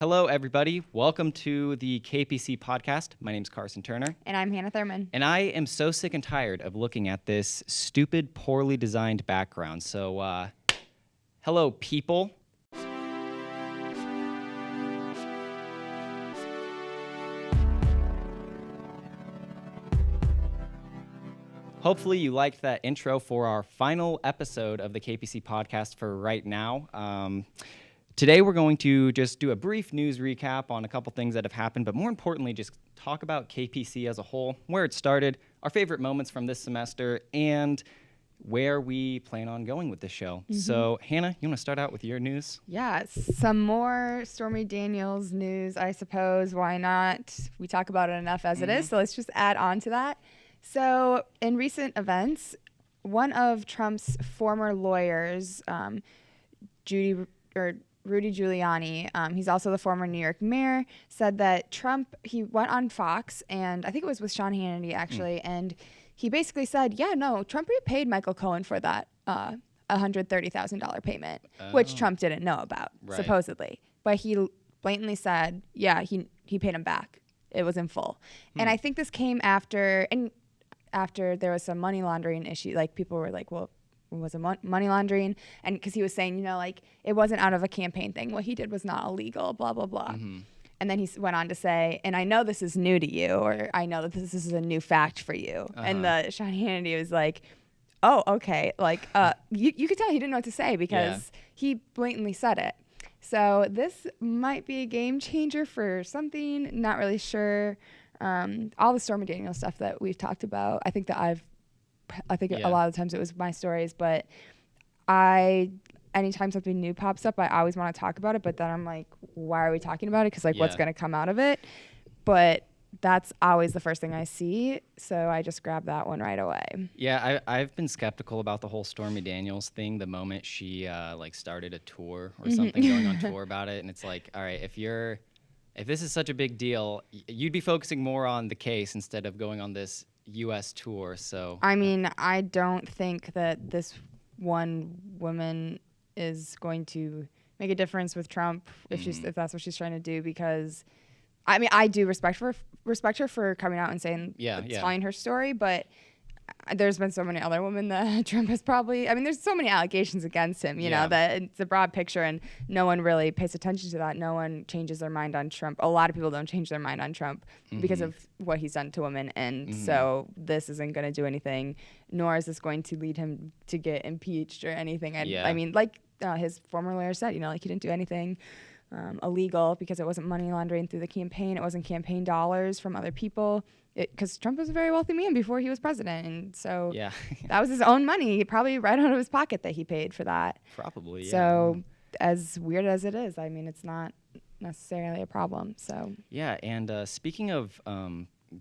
Hello, everybody. Welcome to the KPC podcast. My name's Carson Turner. And I'm Hannah Thurman. And I am so sick and tired of looking at this stupid, poorly designed background. So, hello, people. Hopefully you liked that intro for our final episode of the KPC podcast for right now. Today we're going to just do a brief news recap on a couple things that have happened, but more importantly, just talk about KPC as a whole, where it started, our favorite moments from this semester, and where we plan on going with this show. Mm-hmm. So, Hannah, you want to start out with your news? Yeah, some more Stormy Daniels news, I suppose. Why not? We talk about it enough as it is, so let's just add on to that. So, in recent events, one of Trump's former lawyers, Rudy Giuliani, he's also the former New York mayor, said that Trump, he went on Fox, and I think it was with Sean Hannity, actually, and he basically said, yeah, no, Trump paid Michael Cohen for that $130,000 payment, which Trump didn't know about, supposedly. But he blatantly said, yeah, he paid him back. It was in full. And I think this came after there was some money laundering issue. Like, people were like, well, was it money laundering? And because he was saying, like, it wasn't out of a campaign thing. What he did was not illegal, blah, blah, blah. Mm-hmm. And then he went on to say, and I know this is new to you, or I know that this is a new fact for you. And the Sean Hannity was like, oh, okay. Like, you could tell he didn't know what to say because he blatantly said it. So this might be a game changer for something. Not really sure. All the Stormy Daniels stuff that we've talked about, I think a lot of the times it was my stories, but anytime something new pops up, I always want to talk about it, but then I'm like, why are we talking about it? Because what's going to come out of it? But that's always the first thing I see, so I just grabbed that one right away. Yeah, I've been skeptical about the whole Stormy Daniels thing the moment she started a tour or something, going on tour about it, and it's like, all right, if this is such a big deal, you'd be focusing more on the case instead of going on this U.S. tour. So I mean, I don't think that this one woman is going to make a difference with Trump if that's what she's trying to do, because I mean, I do respect her for coming out and saying telling her story, but there's been so many other women that Trump has there's so many allegations against him, you know, that it's a broad picture and no one really pays attention to that. No one changes their mind on Trump. A lot of people don't change their mind on Trump because of what he's done to women. And so this isn't going to do anything, nor is this going to lead him to get impeached or anything. I mean, like his former lawyer said, he didn't do anything illegal because it wasn't money laundering through the campaign. It wasn't campaign dollars from other people. Because Trump was a very wealthy man before he was president, and so that was his own money, probably right out of his pocket, that he paid for that. Probably, yeah. So as weird as it is, I mean, it's not necessarily a problem. So yeah, and speaking of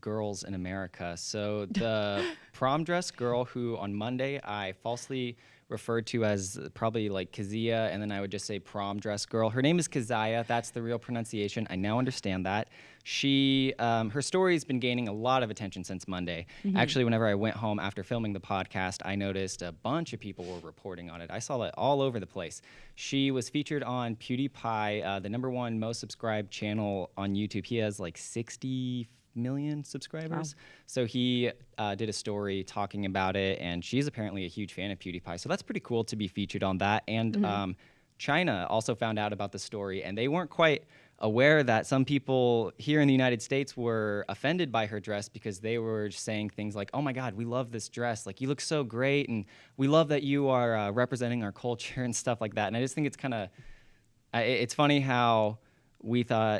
girls in America, so the prom dress girl who on Monday I falsely referred to as probably like Kazia, and then I would just say prom dress girl. Her name is Keziah. That's the real pronunciation. I now understand that. She, her story has been gaining a lot of attention since Monday. Actually, whenever I went home after filming the podcast, I noticed a bunch of people were reporting on it. I saw it all over the place. She was featured on PewDiePie, the #1 most subscribed channel on YouTube. He has like 60 million subscribers. Wow. So he did a story talking about it, and she's apparently a huge fan of PewDiePie. So that's pretty cool to be featured on that. And China also found out about the story, and they weren't quite aware that some people here in the United States were offended by her dress because they were saying things like, oh my God, we love this dress. Like, you look so great, and we love that you are representing our culture and stuff like that. And I just think it's kind of, it's funny how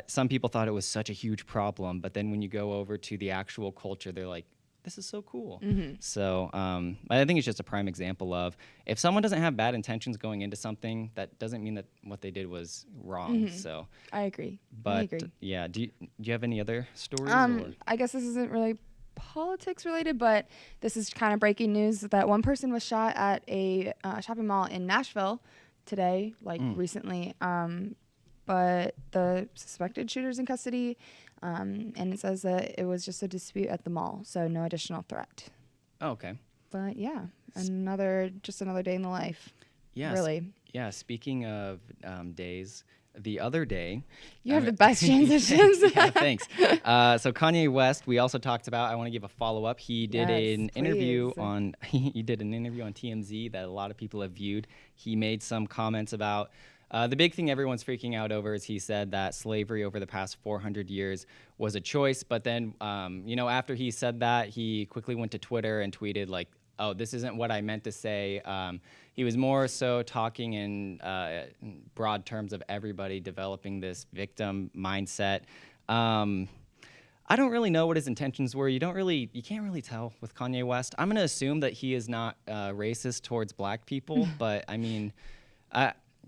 some people thought it was such a huge problem, but then when you go over to the actual culture, they're like, this is so cool. So I think it's just a prime example of, if someone doesn't have bad intentions going into something, that doesn't mean that what they did was wrong. So I agree. But yeah, do you have any other stories? I guess this isn't really politics related, but this is kind of breaking news that one person was shot at a shopping mall in Nashville today, recently. But the suspected shooter's in custody, and it says that it was just a dispute at the mall, so no additional threat. Oh, okay. But yeah, another day in the life. Yes. Really. Yeah. Speaking of days, the other day. You have the best transitions. Yeah, thanks. So Kanye West, we also talked about. I want to give a follow up. He did an interview on. He did an interview on TMZ that a lot of people have viewed. He made some comments about. The big thing everyone's freaking out over is he said that slavery over the past 400 years was a choice. But then, after he said that, he quickly went to Twitter and tweeted like, "Oh, this isn't what I meant to say." He was more so talking in broad terms of everybody developing this victim mindset. I don't really know what his intentions were. You can't really tell with Kanye West. I'm gonna assume that he is not racist towards black people, but I mean,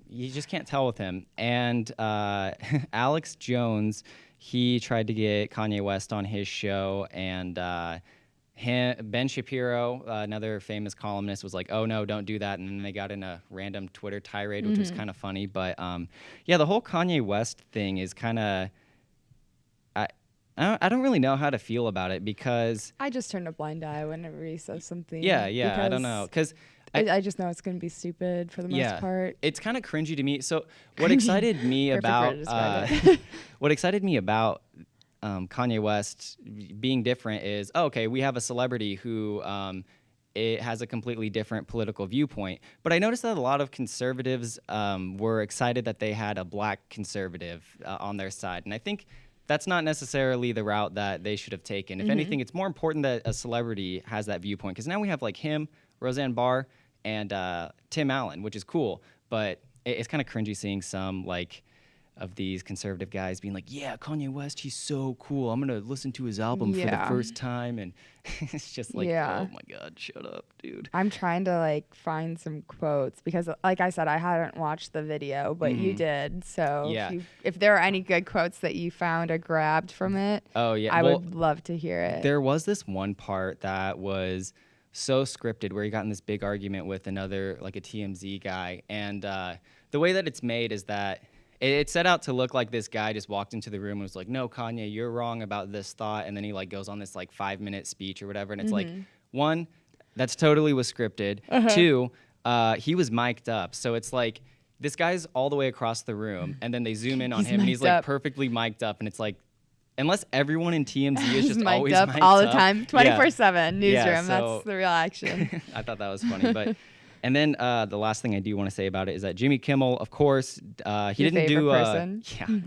you just can't tell with him. And Alex Jones, he tried to get Kanye West on his show, and Ben Shapiro, another famous columnist, was like, "Oh no, don't do that." And then they got in a random Twitter tirade, which was kind of funny. But the whole Kanye West thing is kind of, I don't really know how to feel about it, because I just turn a blind eye whenever he says something. Yeah, I don't know, because I just know it's going to be stupid for the most part. It's kind of cringy to me. So what excited me about Kanye West being different is, okay, we have a celebrity who it has a completely different political viewpoint. But I noticed that a lot of conservatives were excited that they had a black conservative on their side. And I think that's not necessarily the route that they should have taken. If anything, it's more important that a celebrity has that viewpoint, because now we have like him, Roseanne Barr, and Tim Allen, which is cool. But it's kind of cringy seeing some like of these conservative guys being like, "Yeah, Kanye West, he's so cool. I'm gonna listen to his album for the first time," and it's just like, oh my God, shut up, dude. I'm trying to like find some quotes, because, like I said, I hadn't watched the video, but you did. So if there are any good quotes that you found or grabbed from it, I would love to hear it. There was this one part that was so scripted where he got in this big argument with another, like a TMZ guy, and the way that it's made is that it set out to look like this guy just walked into the room and was like, "No, Kanye, you're wrong about this thought," and then he like goes on this like 5-minute speech or whatever, and it's like, one, that's totally was scripted. Two, he was mic'd up, so it's like this guy's all the way across the room, and then they zoom in on him, and he's like perfectly mic'd up, and it's like, unless everyone in TMZ is just always mic'd up all the time, 24/7 newsroom. That's the real action. I thought that was funny, but. And then the last thing I do want to say about it is that Jimmy Kimmel, of course, he didn't do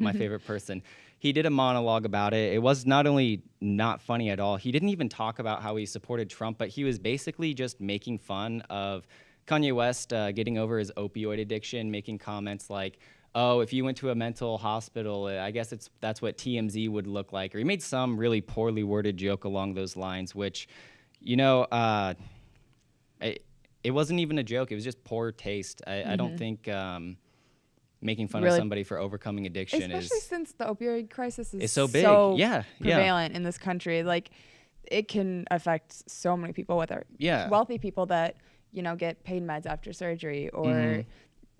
my favorite person. He did a monologue about it. It was not only not funny at all, he didn't even talk about how he supported Trump, but he was basically just making fun of Kanye West getting over his opioid addiction, making comments like, "Oh, if you went to a mental hospital, I guess that's what TMZ would look like." Or he made some really poorly worded joke along those lines, which, it wasn't even a joke. It was just poor taste. I don't think making fun of somebody for overcoming addiction especially since the opioid crisis is so big, prevalent in this country. Like, it can affect so many people, whether wealthy people that get paid meds after surgery, or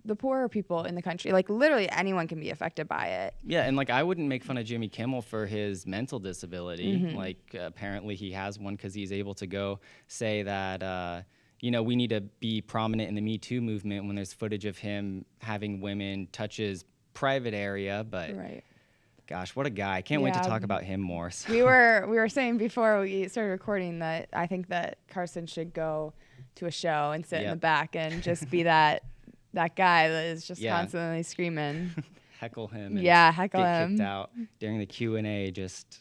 the poorer people in the country. Like, literally anyone can be affected by it. Yeah, and like, I wouldn't make fun of Jimmy Kimmel for his mental disability. Like, apparently he has one, because he's able to go say that we need to be prominent in the Me Too movement when there's footage of him having women touch his private area. But gosh, what a guy. I can't wait to talk about him more. So. We were saying before we started recording that I think that Carson should go to a show and sit in the back and just be that guy that is just constantly screaming. Heckle him. Heckle get him. Kicked out during the Q&A, just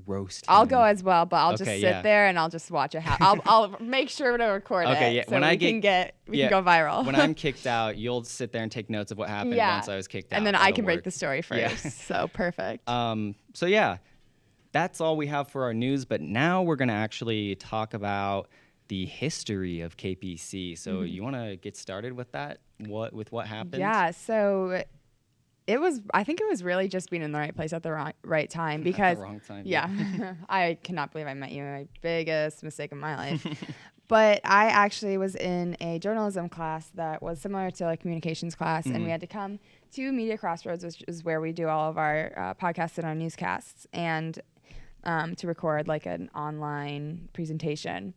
roast him. I'll go as well, but I'll just sit there and I'll just watch it. I'll make sure to record it. So when we can go viral. When I'm kicked out, you'll sit there and take notes of what happened once I was kicked out. And then I can break the story first. So perfect. So that's all we have for our news. But now we're going to actually talk about the history of KPC. So you want to get started with that? With what happened? Yeah. So I think it was really just being in the right place at the right time, because at the wrong time. I cannot believe I met you. My biggest mistake of my life. But I actually was in a journalism class that was similar to a communications class, and we had to come to Media Crossroads, which is where we do all of our podcasts and our newscasts, and to record like an online presentation.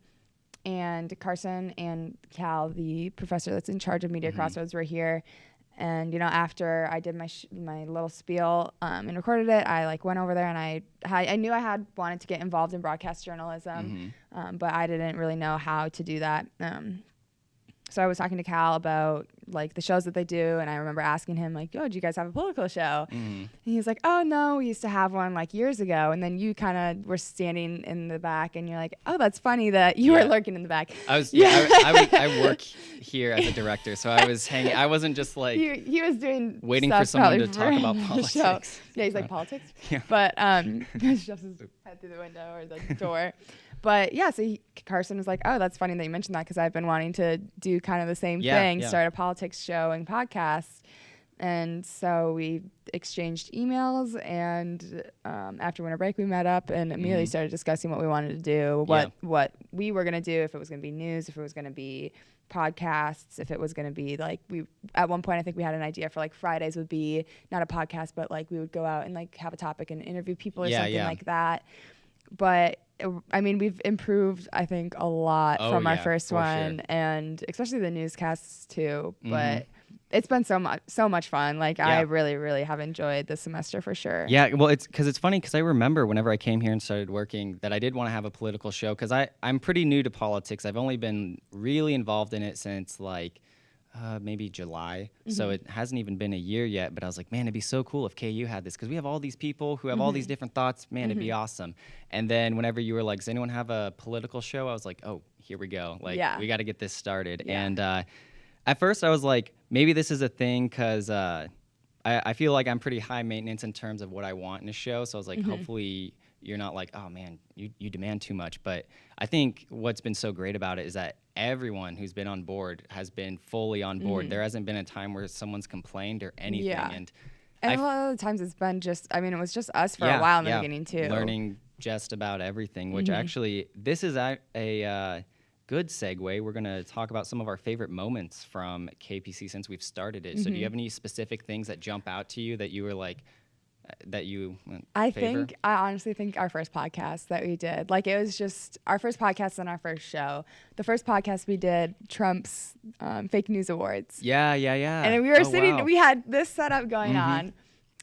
And Carson and Cal, the professor that's in charge of Media Crossroads, were here. And, after I did my little spiel and recorded it, I like went over there and I knew I had wanted to get involved in broadcast journalism, but I didn't really know how to do that. So I was talking to Cal about like the shows that they do, and I remember asking him like, "Oh, do you guys have a political show?" And he was like, "Oh no, we used to have one like years ago." And then you kind of were standing in the back, and you're like, "Oh, that's funny that you were lurking in the back." I work here as a director, so I was hanging. I wasn't just like he was doing waiting for someone to talk about politics. Yeah, he's like politics, yeah. But he shoves his head through the window or the door. But yeah, so Carson was like, "Oh, that's funny that you mentioned that because I've been wanting to do kind of the same thing, start a politics show and podcast." And so we exchanged emails, and after winter break, we met up and immediately started discussing what we wanted to do, what we were going to do, if it was going to be news, if it was going to be podcasts, if it was going to be like at one point I think we had an idea for like Fridays would be not a podcast, but like we would go out and like have a topic and interview people or something like that. But I mean, we've improved, I think, a lot from our first one, sure. And especially the newscasts too. But it's been so much fun. Like I really, really have enjoyed this semester for sure. Yeah, well, it's funny because I remember whenever I came here and started working that I did want to have a political show because I'm pretty new to politics. I've only been really involved in it since like maybe July. So it hasn't even been a year yet, but I was like, man, it'd be so cool if KU had this because we have all these people who have all these different thoughts. Man, it'd be awesome. And then whenever you were like, does anyone have a political show? I was like, oh, here we go. Like, we got to get this started. Yeah. And at first I was like, maybe this is a thing because I feel like I'm pretty high maintenance in terms of what I want in a show. So I was like, hopefully you're not like, oh man, you demand too much. But I think what's been so great about it is that everyone who's been on board has been fully on board. There hasn't been a time where someone's complained or anything. Yeah. And a lot of the times it's been just, I mean, it was just us for a while in the beginning too. Learning just about everything, which actually, this is a good segue. We're going to talk about some of our favorite moments from KPC since we've started it. So do you have any specific things that jump out to you that you were like, that you favor? I honestly think our first podcast that we did, like it was just our first podcast and our first show. The first podcast we did, Trump's fake news awards. Yeah. And we were sitting, we had this setup going on,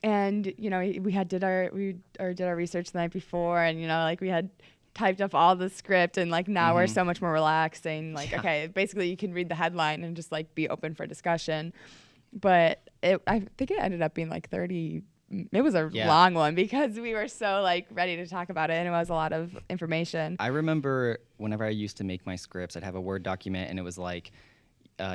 and we did our research the night before, and like we had typed up all the script, and like now we're so much more relaxed, saying like, okay, basically you can read the headline and just like be open for discussion. But I think it ended up being like 30. It was a long one because we were so like ready to talk about it, and it was a lot of information. I remember whenever I used to make my scripts, I'd have a Word document, and it was like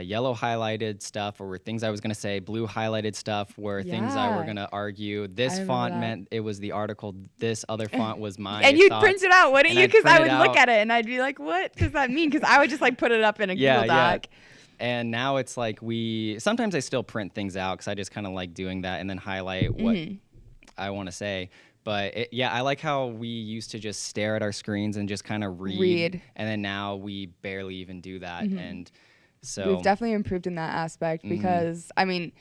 yellow highlighted stuff or things I was going to say, blue highlighted stuff were things I were going to argue. This font meant it was the article. This other font was mine. And you'd print it out, wouldn't you? Because I would look at it and I'd be like, what does that mean? Because I would just like put it up in a Google Doc. And now it's like sometimes I still print things out because I just kind of like doing that and then highlight what I want to say. But I like how we used to just stare at our screens and just kind of read. And then now we barely even do that. And so we've definitely improved in that aspect because, I mean,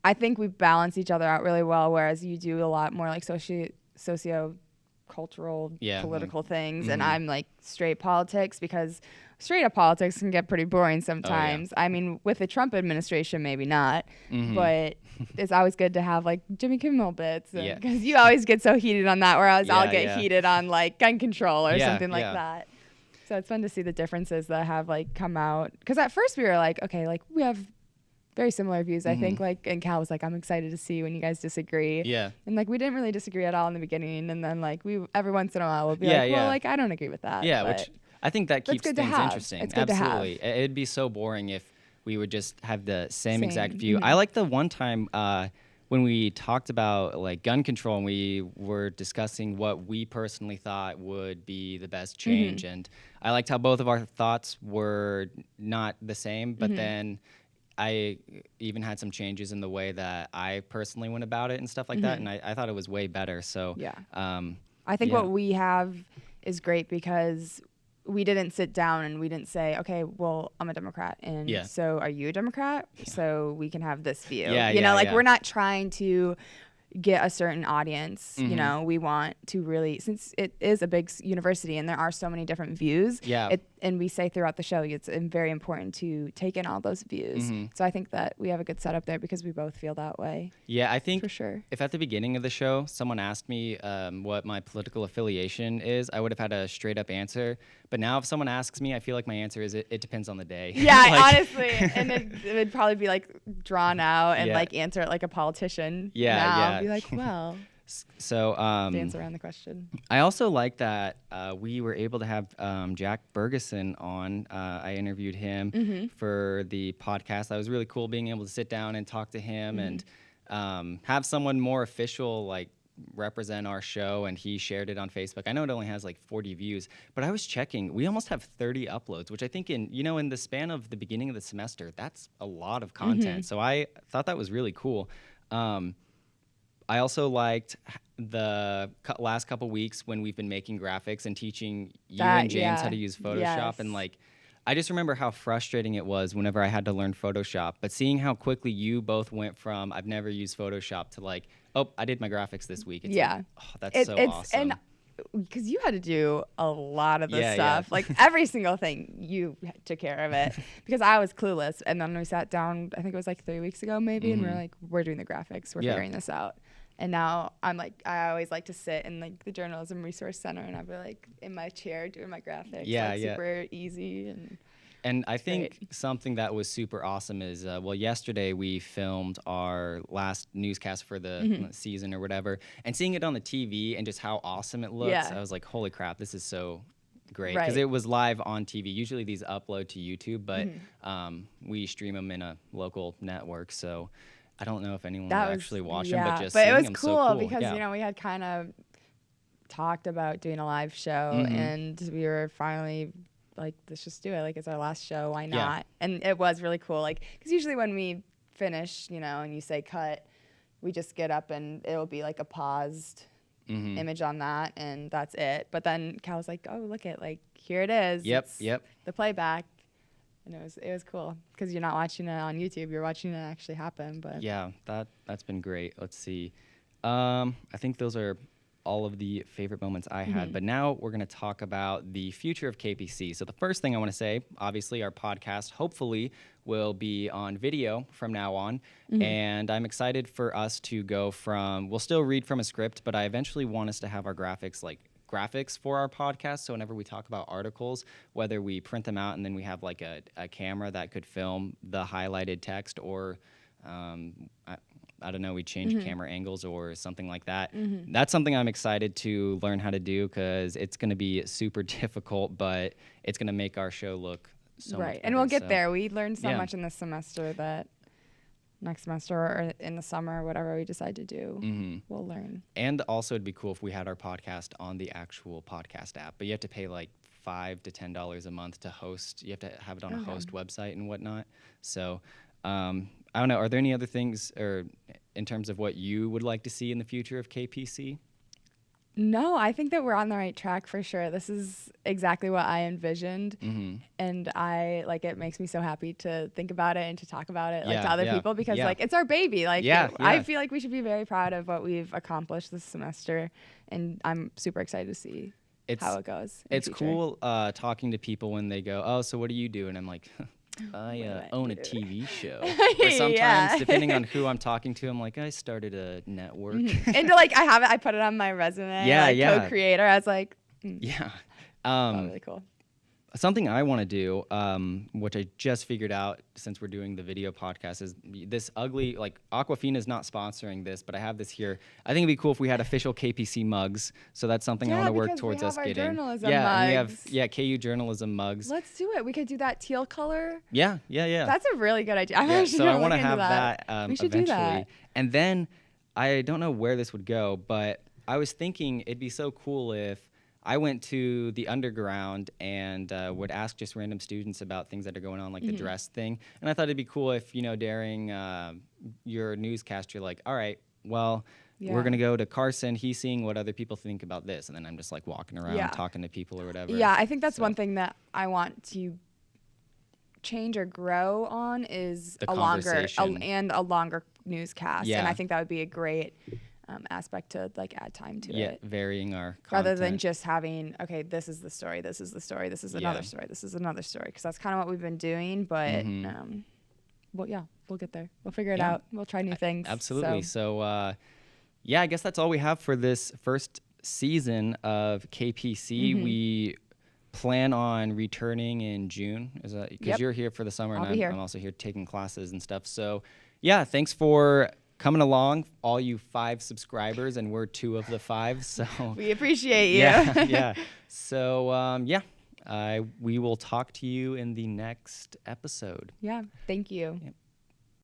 I think we balance each other out really well, whereas you do a lot more like socio-cultural, political things. And I'm like straight politics because straight up politics can get pretty boring sometimes. I mean, with the Trump administration, maybe not, but it's always good to have like Jimmy Kimmel bits because you always get so heated on that, whereas I'll get heated on like gun control or something like that. So it's fun to see the differences that have like come out. Because at first we were like, okay, like we have very similar views. I think like, and Cal was like, I'm excited to see when you guys disagree. Yeah. And like we didn't really disagree at all in the beginning, and then like we every once in a while we'll be like, well, like I don't agree with that. Yeah, which I think that keeps things interesting. It's good Absolutely. To have. It'd be so boring if we would just have the same exact view. I like the one time when we talked about like gun control and we were discussing what we personally thought would be the best change. And I liked how both of our thoughts were not the same, but then I even had some changes in the way that I personally went about it and stuff like that. And I thought it was way better. So I think what we have is great because we didn't sit down and we didn't say, okay, well, I'm a Democrat, and so are you a Democrat? So we can have this view. We're not trying to get a certain audience. You know, we want to really, since it is a big university and there are so many different views, and we say throughout the show, it's very important to take in all those views. So I think that we have a good setup there because we both feel that way. Yeah, I think for sure. If at the beginning of the show someone asked me what my political affiliation is, I would have had a straight up answer. But now if someone asks me, I feel like my answer is it depends on the day. Yeah, like, honestly, and it would probably be like drawn out and like answer it like a politician. Yeah, now. Be like, well. So dance around the question. I also like that we were able to have Jack Bergeson on. I interviewed him for the podcast. That was really cool being able to sit down and talk to him and have someone more official like represent our show, and he shared it on Facebook. I know it only has like 40 views, but I was checking. We almost have 30 uploads, which I think in the span of the beginning of the semester, that's a lot of content. So I thought that was really cool. I also liked the last couple weeks when we've been making graphics and teaching you and James how to use Photoshop. And like, I just remember how frustrating it was whenever I had to learn Photoshop, but seeing how quickly you both went from I've never used Photoshop to like, oh, I did my graphics this week. It's like, oh, that's so awesome. And because you had to do a lot of this stuff, like every single thing, you took care of it because I was clueless. And then we sat down, I think it was like 3 weeks ago maybe, and we're like, we're doing the graphics, we're figuring this out. And now I'm like, I always like to sit in like the Journalism Resource Center, and I'll be like in my chair doing my graphics. Super easy. And I think something that was super awesome is, yesterday we filmed our last newscast for the season or whatever, and seeing it on the TV and just how awesome it looks, I was like, holy crap, this is so great. Because it was live on TV. Usually these upload to YouTube, but we stream them in a local network, so I don't know if anyone would actually watch them, but just but seeing it was them cool because we had kind of talked about doing a live show, and we were finally like, let's just do it. Like, it's our last show. Why not? And it was really cool. Like, because usually when we finish, and you say cut, we just get up and it'll be like a paused image on that, and that's it. But then Cal was like, oh, look at, like, here it is. Yep. The playback. And it was cool because you're not watching it on YouTube. You're watching it actually happen. But yeah, that's been great. Let's see. I think those are all of the favorite moments I had. But now we're going to talk about the future of KPC. So the first thing I want to say, obviously our podcast hopefully will be on video from now on. And I'm excited for us to go from, we'll still read from a script, but I eventually want us to have our graphics for our podcast. So whenever we talk about articles, whether we print them out and then we have like a camera that could film the highlighted text, or I don't know, we change camera angles or something like that. That's something I'm excited to learn how to do because it's going to be super difficult, but it's going to make our show look so much better. And we'll get there. We learned so much in this semester that next semester or in the summer, whatever we decide to do, we'll learn. And also it'd be cool if we had our podcast on the actual podcast app, but you have to pay like $5 to $10 a month to host. You have to have it on a host website and whatnot. So I don't know. Are there any other things or in terms of what you would like to see in the future of KPC? No, I think that we're on the right track for sure. This is exactly what I envisioned. And it makes me so happy to think about it and to talk about it to other people because like it's our baby. Like I feel like we should be very proud of what we've accomplished this semester, and I'm super excited to see how it goes. It's cool talking to people when they go, "Oh, so what do you do?" And I'm like, I own a TV show. Or sometimes, depending on who I'm talking to, I'm like, I started a network. And I put it on my resume. Co-creator. I was like, really cool. Something I want to do, which I just figured out since we're doing the video podcast, is this ugly, like, Aquafina's not sponsoring this, but I have this here. I think it'd be cool if we had official KPC mugs. So that's something I want to work towards us getting. Journalism mugs. We have KU journalism mugs. Let's do it. We could do that teal color. Yeah. That's a really good idea. So I want to have that we should eventually. Do that. And then I don't know where this would go, but I was thinking it'd be so cool if I went to the underground and would ask just random students about things that are going on, like the dress thing. And I thought it'd be cool if, during your newscast, you're like, all right, well, we're going to go to Carson. He's seeing what other people think about this. And then I'm just like walking around talking to people or whatever. Yeah, I think that's one thing that I want to change or grow on is a longer newscast. And I think that would be a great aspect to like add time to Yeah, it. varying our Rather than content. just having, okay, this is the story, this is the story, this is another story, this is another story. Because that's kind of what we've been doing. But, well, yeah, we'll get there. We'll figure it out. We'll try new things. Absolutely. So, yeah, I guess that's all we have for this first season of KPC. We plan on returning in June. Is that because you're here for the summer and I'm also here taking classes and stuff. So, yeah, thanks for coming along, all you 5 subscribers, and we're 2 of the 5. So we appreciate you. Yeah. So, we will talk to you in the next episode. Yeah. Thank you. Yeah.